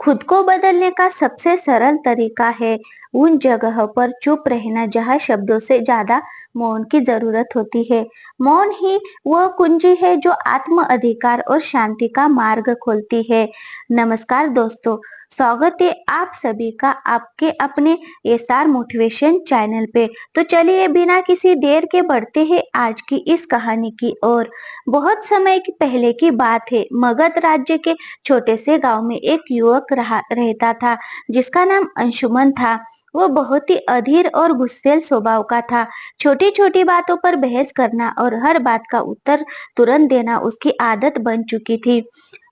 खुद को बदलने का सबसे सरल तरीका है उन जगह पर चुप रहना जहाँ शब्दों से ज्यादा मौन की जरूरत होती है। मौन ही वह कुंजी है जो आत्म अधिकार और शांति का मार्ग खोलती है। नमस्कार दोस्तों, स्वागत है आप सभी का आपके अपने एसआर मोटिवेशन चैनल पे। तो चलिए बिना किसी देर के बढ़ते हैं आज की इस कहानी की ओर। बहुत समय की पहले की बात है, मगध राज्य के छोटे से गांव में एक युवक रहता था जिसका नाम अंशुमन था। वो बहुत ही अधीर और गुस्सैल स्वभाव का था। छोटी छोटी बातों पर बहस करना और हर बात का उत्तर तुरंत देना उसकी आदत बन चुकी थी।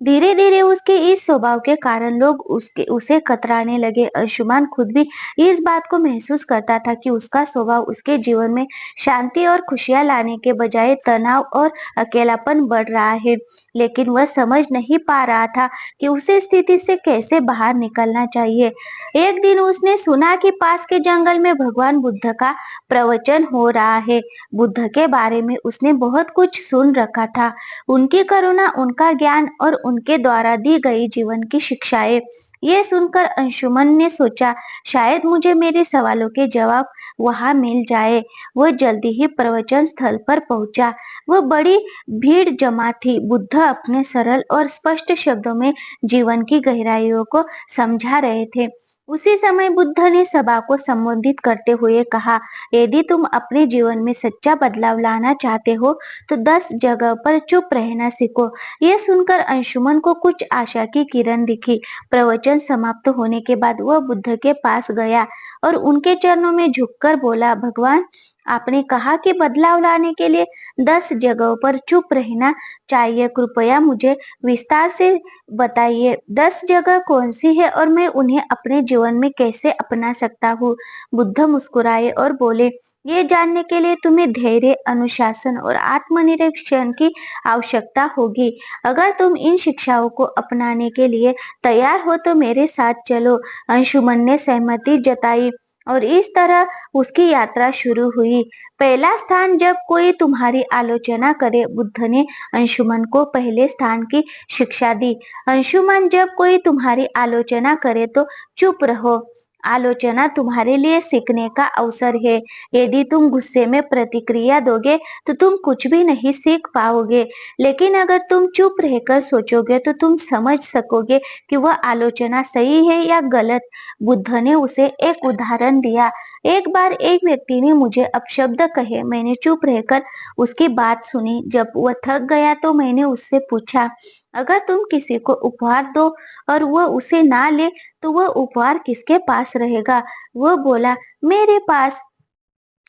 धीरे धीरे उसके इस स्वभाव के कारण लोग उसे कतराने लगे। अंशुमान खुद भी इस बात को महसूस करता था कि उसका स्वभाव उसके जीवन में शांति और खुशियां लाने के बजाय तनाव और अकेलापन बढ़ रहा है। लेकिन वह समझ नहीं पा रहा था कि उसे स्थिति से कैसे बाहर निकलना चाहिए। एक दिन उसने सुना कि पास के जंगल में भगवान बुद्ध का प्रवचन हो रहा है। बुद्ध के बारे में उसने बहुत कुछ सुन रखा था, उनकी करुणा, उनका ज्ञान और उनके द्वारा दी गई जीवन की शिक्षाएं। ये सुनकर अंशुमन ने सोचा, शायद मुझे मेरे सवालों के जवाब वहां मिल जाए। वह जल्दी ही प्रवचन स्थल पर पहुंचा। वह बड़ी भीड़ जमा थी। बुद्ध अपने सरल और स्पष्ट शब्दों में जीवन की गहराइयों को समझा रहे थे। उसी समय बुद्ध ने सभा को संबोधित करते हुए कहा, यदि तुम अपने जीवन में सच्चा बदलाव लाना चाहते हो तो 10 जगह पर चुप रहना सीखो। यह सुनकर अंशुमन को कुछ आशा की किरण दिखी। प्रवचन समाप्त होने के बाद वह बुद्ध के पास गया और उनके चरणों में झुककर बोला, भगवान, आपने कहा कि बदलाव लाने के लिए 10 जगहों पर चुप रहना चाहिए। कृपया मुझे विस्तार से बताइए 10 जगह कौन सी है और मैं उन्हें अपने जीवन में कैसे अपना सकता हूँ। बुद्ध मुस्कुराए और बोले, ये जानने के लिए तुम्हें धैर्य, अनुशासन और आत्मनिरीक्षण की आवश्यकता होगी। अगर तुम इन शिक्षाओं को अपनाने के लिए तैयार हो तो मेरे साथ चलो। अंशुमन ने सहमति जताई और इस तरह उसकी यात्रा शुरू हुई। पहला स्थान, जब कोई तुम्हारी आलोचना करे। बुद्ध ने अंशुमन को पहले स्थान की शिक्षा दी। अंशुमन, जब कोई तुम्हारी आलोचना करे तो चुप रहो। आलोचना तुम्हारे लिए सीखने का अवसर है। यदि तुम गुस्से में प्रतिक्रिया दोगे तो तुम कुछ भी नहीं सीख पाओगे। लेकिन अगर तुम चुप रहकर सोचोगे तो तुम समझ सकोगे कि वह आलोचना सही है या गलत। बुद्ध ने उसे एक उदाहरण दिया। एक बार एक व्यक्ति ने मुझे अपशब्द कहे। मैंने चुप रहकर उसकी बात सुनी। जब वह थक गया तो मैंने उससे पूछा, अगर तुम किसी को उपहार दो और वह उसे ना ले तो वह उपहार किसके पास रहेगा? वह बोला, मेरे पास।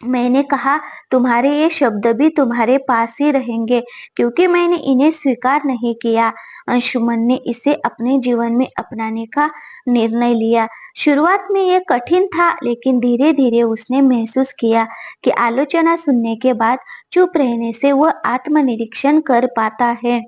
मैंने कहा, तुम्हारे ये शब्द भी तुम्हारे पास ही रहेंगे क्योंकि मैंने इन्हें स्वीकार नहीं किया। अंशुमन ने इसे अपने जीवन में अपनाने का निर्णय लिया। शुरुआत में यह कठिन था, लेकिन धीरे धीरे उसने महसूस किया कि आलोचना सुनने के बाद चुप रहने से वह आत्मनिरीक्षण कर पाता है।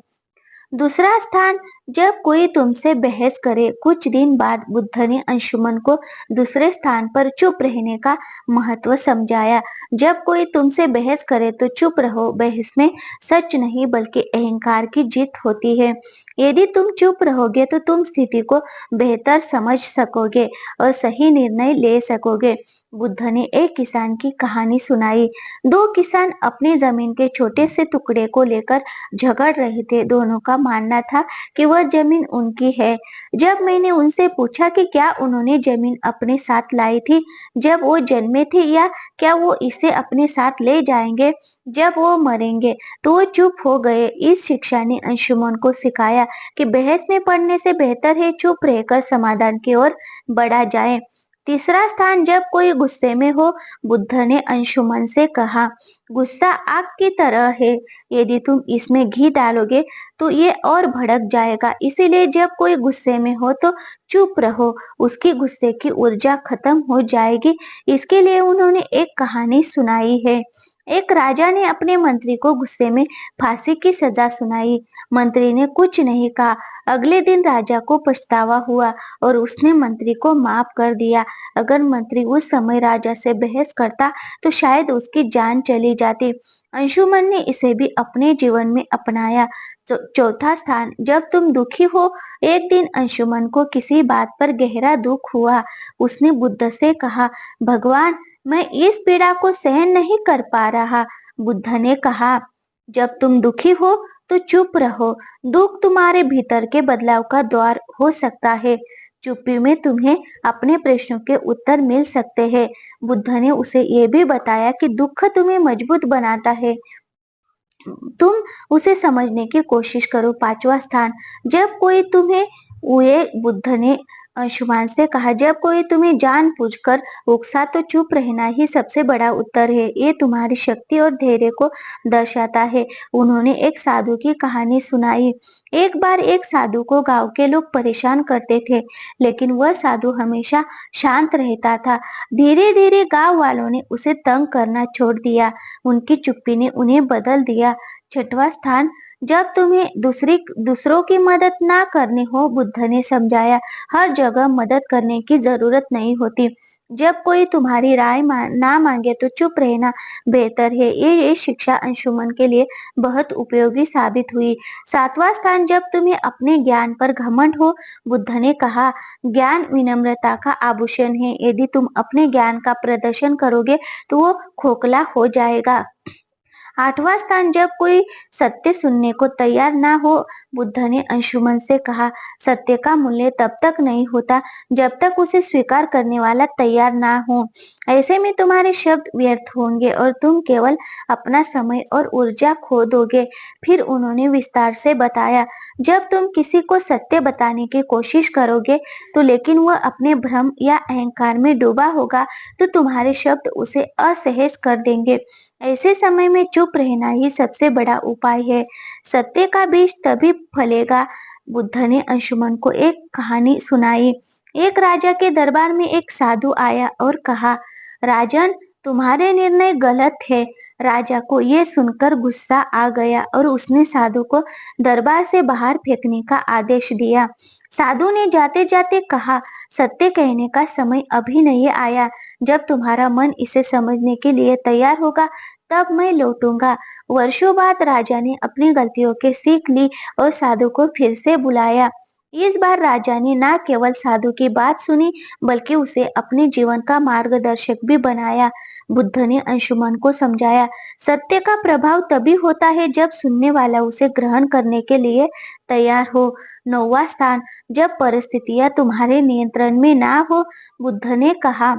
दूसरा स्थान, जब कोई तुमसे बहस करे। कुछ दिन बाद बुद्ध ने अंशुमन को दूसरे स्थान पर चुप रहने का महत्व समझाया। जब कोई तुमसे बहस करे तो चुप रहो। बहस में सच नहीं बल्कि अहंकार की जीत होती है। यदि तुम चुप रहोगे तो तुम स्थिति को बेहतर समझ सकोगे और सही निर्णय ले सकोगे। बुद्ध ने एक किसान की कहानी सुनाई। दो किसान अपनी जमीन के छोटे से टुकड़े को लेकर झगड़ रहे थे। दोनों का मानना था कि वह जमीन उनकी है। जब मैंने उनसे पूछा कि क्या उन्होंने जमीन अपने साथ लाई थी जब वो जन्मे थे या क्या वो इसे अपने साथ ले जाएंगे जब वो मरेंगे, तो वो चुप हो गए। इस शिक्षा ने अंशुमन को सिखाया कि बहस में पड़ने से बेहतर है चुप रहकर समाधान की ओर बढ़ा जाए। तीसरा स्थान, जब कोई गुस्से में हो। बुद्ध ने अंशुमन से कहा, गुस्सा आग की तरह है। यदि तुम इसमें घी डालोगे तो ये और भड़क जाएगा। इसीलिए जब कोई गुस्से में हो तो चुप रहो, उसकी गुस्से की ऊर्जा खत्म हो जाएगी। इसके लिए उन्होंने एक कहानी सुनाई है। एक राजा ने अपने मंत्री को गुस्से में फांसी की सजा सुनाई। मंत्री ने कुछ नहीं कहा। अगले दिन राजा को पछतावा हुआ और उसने मंत्री को माफ कर दिया। अगर मंत्री उस समय राजा से बहस करता तो शायद उसकी जान चली जाती। अंशुमन ने इसे भी अपने जीवन में अपनाया। चौथा स्थान, जब तुम दुखी हो। एक दिन अंशुमन को किसी बात पर गहरा दुख हुआ। उसने बुद्ध से कहा, भगवान, मैं इस पीड़ा को सहन नहीं कर पा रहा। बुद्ध ने कहा, जब तुम दुखी हो तो चुप रहो। दुख तुम्हारे भीतर के बदलाव का द्वार हो सकता है। चुप्पी में तुम्हें अपने प्रश्नों के उत्तर मिल सकते हैं। बुद्ध ने उसे ये भी बताया कि दुख तुम्हें मजबूत बनाता है। तुम उसे समझने की कोशिश करो। पांचवा स्थान, जब कोई तुम्हें हुए। बुद्ध ने अंशुमान से कहा, जब कोई तुम्हें जानबूझकर उकसा तो चुप रहना ही सबसे बड़ा उत्तर है। ये तुम्हारी शक्ति और धैर्य को दर्शाता है। उन्होंने एक साधु की कहानी सुनाई। एक बार एक साधु को गांव के लोग परेशान करते थे, लेकिन वह साधु हमेशा शांत रहता था। धीरे धीरे गांव वालों ने उसे तंग करना छोड़ दिया। उनकी चुप्पी ने उन्हें बदल दिया। छठवां स्थान, जब तुम्हें दूसरों की मदद ना करनी हो। बुद्ध ने समझाया, हर जगह मदद करने की जरूरत नहीं होती। जब कोई तुम्हारी राय ना मांगे तो चुप रहना बेहतर है। ये शिक्षा अंशुमन के लिए बहुत उपयोगी साबित हुई। सातवां स्थान, जब तुम्हें अपने ज्ञान पर घमंड हो। बुद्ध ने कहा, ज्ञान विनम्रता का आभूषण है। यदि तुम अपने ज्ञान का प्रदर्शन करोगे तो वो खोखला हो जाएगा। आठवां स्थान, जब कोई सत्य सुनने को तैयार ना हो। बुद्ध ने अंशुमन से कहा, सत्य का मूल्य तब तक नहीं होता जब तक उसे स्वीकार करने वाला तैयार ना हो। ऐसे में तुम्हारे शब्द व्यर्थ होंगे और तुम केवल अपना समय और ऊर्जा खो दोगे। फिर उन्होंने विस्तार से बताया, जब तुम किसी को सत्य बताने की कोशिश करोगे तो लेकिन वह अपने भ्रम या अहंकार में डूबा होगा तो तुम्हारे शब्द उसे असहज कर देंगे। ऐसे समय में चुप रहना ही सबसे बड़ा उपाय है। सत्य का बीज तभी फलेगा। बुद्ध ने अंशुमन को एक कहानी सुनाई। एक राजा के दरबार में एक साधु आया और कहा, राजन, तुम्हारे निर्णय गलत है। राजा को ये सुनकर गुस्सा आ गया और उसने साधु को दरबार से बाहर फेंकने का आदेश दिया। साधु ने जाते जाते कहा, सत्य कहने का समय अभी नहीं आया। जब तुम्हारा मन इसे समझने के लिए तैयार होगा तब मैं लौटूंगा। वर्षों बाद राजा ने अपनी गलतियों की सीख ली और साधु को फिर से बुलाया। इस बार राजा ने न केवल साधु की बात सुनी बल्कि उसे अपने जीवन का मार्गदर्शक भी बनाया। बुद्ध ने अंशुमन को समझाया, सत्य का प्रभाव तभी होता है जब सुनने वाला उसे ग्रहण करने के लिए तैयार हो। नौवां स्थान, जब परिस्थितियां तुम्हारे नियंत्रण में ना हो। बुद्ध ने कहा,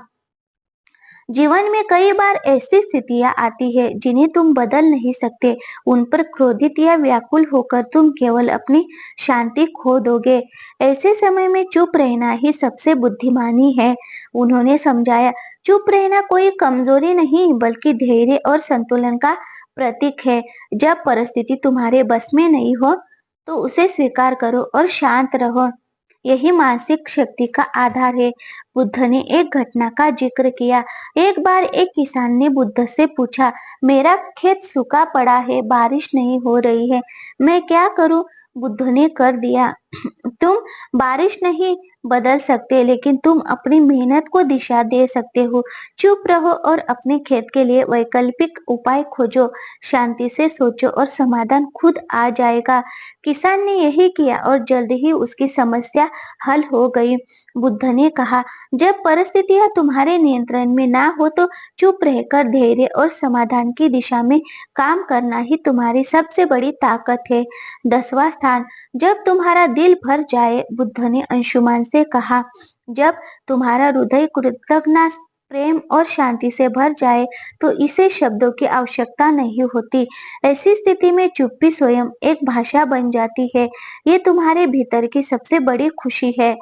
जीवन में कई बार ऐसी स्थितियां आती है जिन्हें तुम बदल नहीं सकते। उन पर क्रोधित या व्याकुल होकर तुम केवल अपनी शांति खो दोगे। ऐसे समय में चुप रहना ही सबसे बुद्धिमानी है। उन्होंने समझाया, चुप रहना कोई कमजोरी नहीं बल्कि धैर्य और संतुलन का प्रतीक है। जब परिस्थिति तुम्हारे बस में नहीं हो तो उसे स्वीकार करो और शांत रहो। यही मानसिक शक्ति का आधार है। बुद्ध ने एक घटना का जिक्र किया। एक बार एक किसान ने बुद्ध से पूछा, मेरा खेत सूखा पड़ा है, बारिश नहीं हो रही है, मैं क्या करूं? बुद्ध ने कर दिया, तुम बारिश नहीं बदल सकते लेकिन तुम अपनी मेहनत को दिशा दे सकते हो। चुप रहो और अपने खेत के लिए वैकल्पिक उपाय खोजो। शांति से सोचो और समाधान खुद आ जाएगा। किसान ने यही किया और जल्द ही उसकी समस्या हल हो गई। बुद्ध ने कहा, जब परिस्थितियां तुम्हारे नियंत्रण में ना हो तो चुप रहकर धैर्य और समाधान की दिशा में काम करना ही तुम्हारी सबसे बड़ी ताकत है। 10वां स्थान, जब तुम्हारा दिल भर जाए। बुद्ध ने अंशुमान से कहा, जब तुम्हारा हृदय कृतज्ञता, प्रेम और शांति से भर जाए तो इसे शब्दों की आवश्यकता नहीं होती। ऐसी स्थिति में चुप्पी स्वयं एक भाषा बन जाती है। ये तुम्हारे भीतर की सबसे बड़ी खुशी है।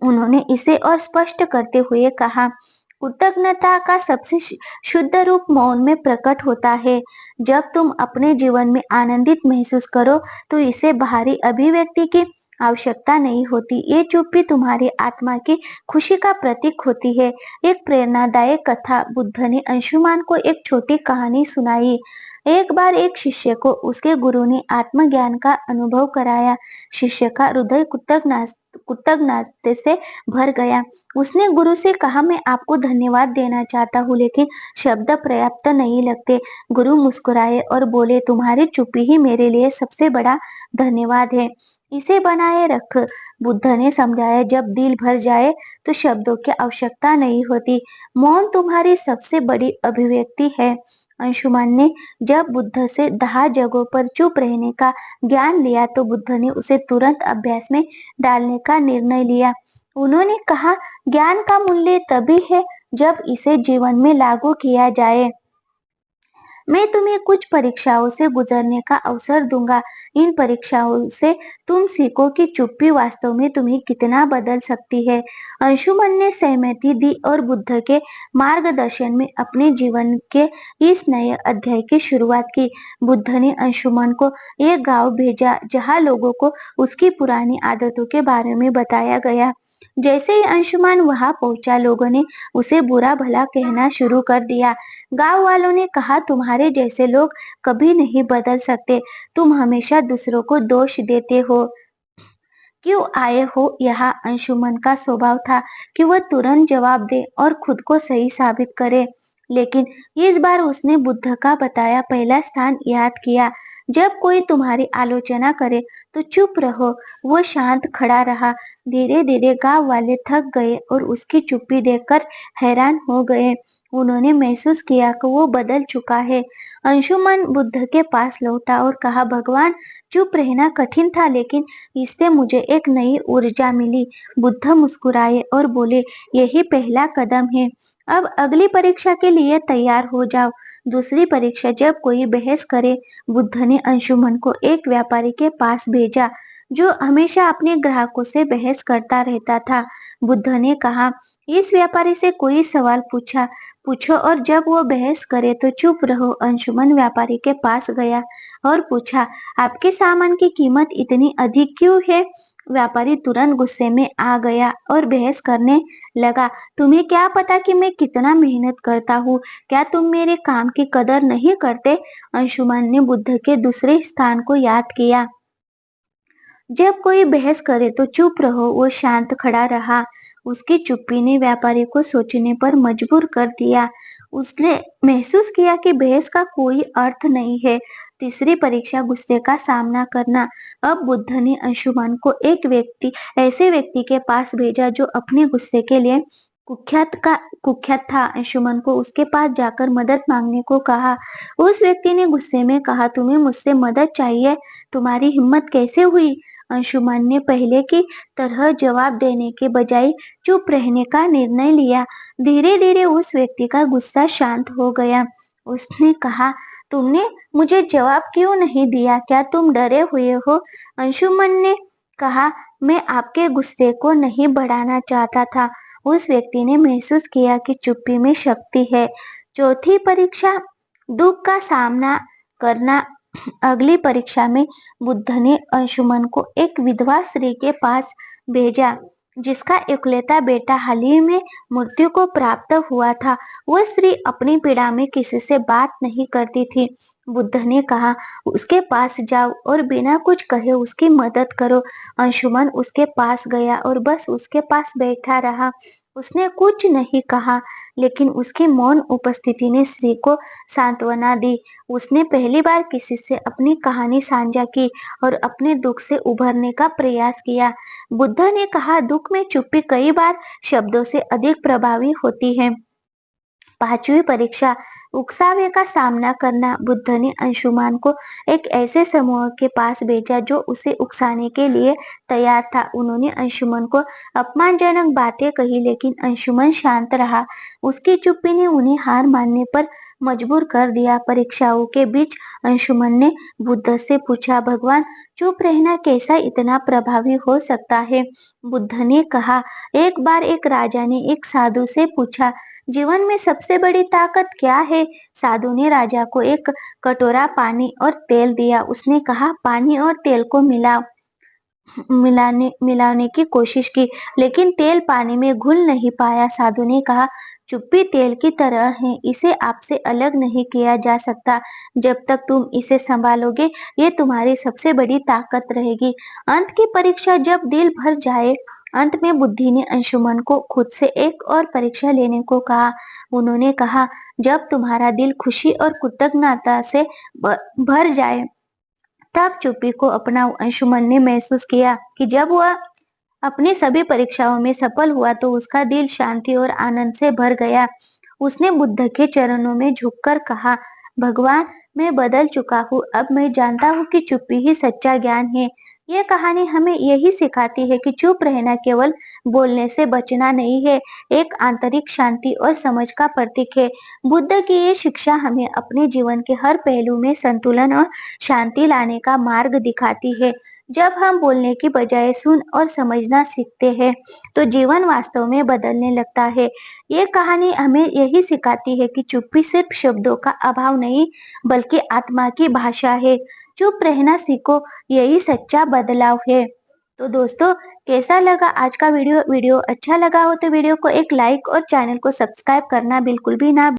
उन्होंने इसे और स्पष्ट करते हुए कहा, कृतज्ञता का सबसे शुद्ध रूप मौन में प्रकट होता है। जब तुम अपने जीवन में आनंदित महसूस करो तो इसे बाहरी अभिव्यक्ति की आवश्यकता नहीं होती। ये चुप्पी तुम्हारी आत्मा की खुशी का प्रतीक होती है। एक प्रेरणादायक कथा। बुद्ध ने अंशुमान को एक छोटी कहानी सुनाई। एक बार एक शिष्य को उसके गुरु ने आत्मज्ञान का अनुभव कराया। शिष्य का हृदय कृतज्ञता से भर गया। उसने गुरु से कहा, मैं आपको धन्यवाद देना चाहता हूँ, लेकिन शब्द पर्याप्त नहीं लगते। गुरु मुस्कुराए और बोले, तुम्हारी चुप्पी ही मेरे लिए सबसे बड़ा धन्यवाद है। इसे बनाए रख। बुद्ध ने समझाया, जब दिल भर जाए तो शब्दों की आवश्यकता नहीं होती। मौन तुम्हारी सबसे बड़ी अभिव्यक्ति है। अंशुमान ने जब बुद्ध से 10 जगहों पर चुप रहने का ज्ञान लिया तो बुद्ध ने उसे तुरंत अभ्यास में डालने का निर्णय लिया। उन्होंने कहा, ज्ञान का मूल्य तभी है जब इसे जीवन में लागू किया जाए। मैं तुम्हें कुछ परीक्षाओं से गुजरने का अवसर दूंगा। इन परीक्षाओं से तुम सीखो कि चुप्पी वास्तव में तुम्हें कितना बदल सकती है। अंशुमन ने सहमति दी और बुद्ध के मार्गदर्शन में अपने जीवन के इस नए अध्याय की शुरुआत की। बुद्ध ने अंशुमन को एक गांव भेजा जहां लोगों को उसकी पुरानी आदतों के बारे में बताया गया। जैसे ही अंशुमान वहां पहुंचा, लोगों ने उसे बुरा भला कहना शुरू कर दिया। गांव वालों ने कहा, तुम्हारे जैसे लोग कभी नहीं बदल सकते। तुम हमेशा दूसरों को दोष देते हो। क्यों आए हो यहाँ? अंशुमन का स्वभाव था कि वह तुरंत जवाब दे और खुद को सही साबित करे, लेकिन इस बार उसने बुद्ध का बताया पहला स्थान याद किया। जब कोई तुम्हारी आलोचना करे तो चुप रहो। वो शांत खड़ा रहा। धीरे धीरे गांव वाले थक गए और उसकी चुप्पी देखकर हैरान हो गए। उन्होंने महसूस किया कि वो बदल चुका है। अंशुमन बुद्ध के पास लौटा और कहा, भगवान, चुप रहना कठिन था, लेकिन इससे मुझे एक नई ऊर्जा मिली। बुद्ध मुस्कुराए और बोले, यही पहला कदम है। अब अगली परीक्षा के लिए तैयार हो जाओ। दूसरी परीक्षा। जब कोई बहस करे, बुद्ध ने अंशुमन को एक व्यापारी के पास भेजा जो हमेशा अपने ग्राहकों से बहस करता रहता था। बुद्ध ने कहा, इस व्यापारी से कोई सवाल पूछो और जब वो बहस करे तो चुप रहो। अंशुमन व्यापारी के पास गया और पूछा, आपके सामान की कीमत इतनी अधिक क्यों है? व्यापारी तुरंत गुस्से में आ गया और बहस करने लगा, तुम्हें क्या पता कि मैं कितना मेहनत करता हूँ? क्या तुम मेरे काम की कदर नहीं करते? अंशुमन ने बुद्ध के दूसरे स्थान को याद किया। जब कोई बहस करे तो चुप रहो। वो शांत खड़ा रहा। उसकी चुप्पी ने व्यापारी को सोचने पर मजबूर कर दिया। उसने महसूस किया कि बहस का कोई अर्थ नहीं है। तीसरी परीक्षा। गुस्से का सामना करना। अब बुद्ध ने अंशुमान को ऐसे व्यक्ति के पास भेजा जो अपने गुस्से के लिए कुख्यात था। अंशुमन को उसके पास जाकर मदद मांगने को कहा। उस व्यक्ति ने गुस्से में कहा, तुम्हें मुझसे मदद चाहिए? तुम्हारी हिम्मत कैसे हुई? अंशुमान ने पहले की तरह जवाब देने के बजाय चुप रहने का निर्णय लिया। धीरे धीरे उस व्यक्ति का गुस्सा शांत हो गया। उसने कहा, तुमने मुझे जवाब क्यों नहीं दिया? क्या तुम डरे हुए हो? अंशुमन ने कहा, मैं आपके गुस्से को नहीं बढ़ाना चाहता था। उस व्यक्ति ने महसूस किया कि चुप्पी में शक्ति है। चौथी परीक्षा। दुख का सामना करना। अगली परीक्षा में बुद्ध ने अंशुमन को एक विधवा स्त्री के पास भेजा जिसका इकलौता बेटा हाल ही में मृत्यु को प्राप्त हुआ था। वह स्त्री अपनी पीड़ा में किसी से बात नहीं करती थी। बुद्ध ने कहा, उसके पास जाओ और बिना कुछ कहे उसकी मदद करो। अंशुमन उसके पास गया और बस उसके पास बैठा रहा। उसने कुछ नहीं कहा, लेकिन उसकी मौन उपस्थिति ने स्त्री को सांत्वना दी। उसने पहली बार किसी से अपनी कहानी साझा की और अपने दुख से उभरने का प्रयास किया। बुद्ध ने कहा, दुख में चुप्पी कई बार शब्दों से अधिक प्रभावी होती है। पांचवी परीक्षा। उकसावे का सामना करना। बुद्ध ने अंशुमान को एक ऐसे समूह के पास भेजा जो उसे उकसाने के लिए तैयार था। उन्होंने अंशुमन को अपमानजनक बातें कही, लेकिन अंशुमन शांत रहा। उसकी चुप्पी ने उन्हें हार मानने पर मजबूर कर दिया। परीक्षाओं के बीच अंशुमन ने बुद्ध से पूछा, भगवान, चुप रहना कैसा इतना प्रभावी हो सकता है? बुद्ध ने कहा, एक बार एक राजा ने एक साधु से पूछा, जीवन में सबसे बड़ी ताकत क्या है? साधु ने राजा को एक कटोरा पानी और तेल दिया। उसने कहा, पानी और तेल को मिलाओ। मिलाने की कोशिश की, लेकिन तेल पानी में घुल नहीं पाया। साधु ने कहा, चुप्पी तेल की तरह है, इसे आपसे अलग नहीं किया जा सकता। जब तक तुम इसे संभालोगे, ये तुम्हारी सबसे बड़ी ताकत रहेगी। अंत की परीक्षा जब दिल भर जाए। अंत में बुद्धि ने अंशुमन को खुद से एक और परीक्षा लेने को कहा। उन्होंने कहा, जब तुम्हारा दिल खुशी और कृतज्ञता से भर जाए, तब चुप्पी को अपना अंशुमन ने महसूस किया कि जब वह अपनी सभी परीक्षाओं में सफल हुआ तो उसका दिल शांति और आनंद से भर गया। उसने बुद्ध के चरणों में झुककर कहा, भगवान, मैं बदल चुका हूँ। अब मैं जानता हूँ कि चुप्पी ही सच्चा ज्ञान है। यह कहानी हमें यही सिखाती है कि चुप रहना केवल बोलने से बचना नहीं है, एक आंतरिक शांति और समझ का प्रतीक है। बुद्ध की ये शिक्षा हमें अपने जीवन के हर पहलू में संतुलन और शांति लाने का मार्ग दिखाती है। जब हम बोलने की बजाय सुन और समझना सीखते हैं, तो जीवन वास्तव में बदलने लगता है। ये कहानी हमें यही सिखाती है कि चुप्पी सिर्फ शब्दों का अभाव नहीं, बल्कि आत्मा की भाषा है। चुप रहना सीखो, यही सच्चा बदलाव है। तो दोस्तों, कैसा लगा आज का वीडियो? वीडियो अच्छा लगा हो तो वीडियो को एक लाइक और चैनल को सब्सक्राइब करना बिल्कुल भी ना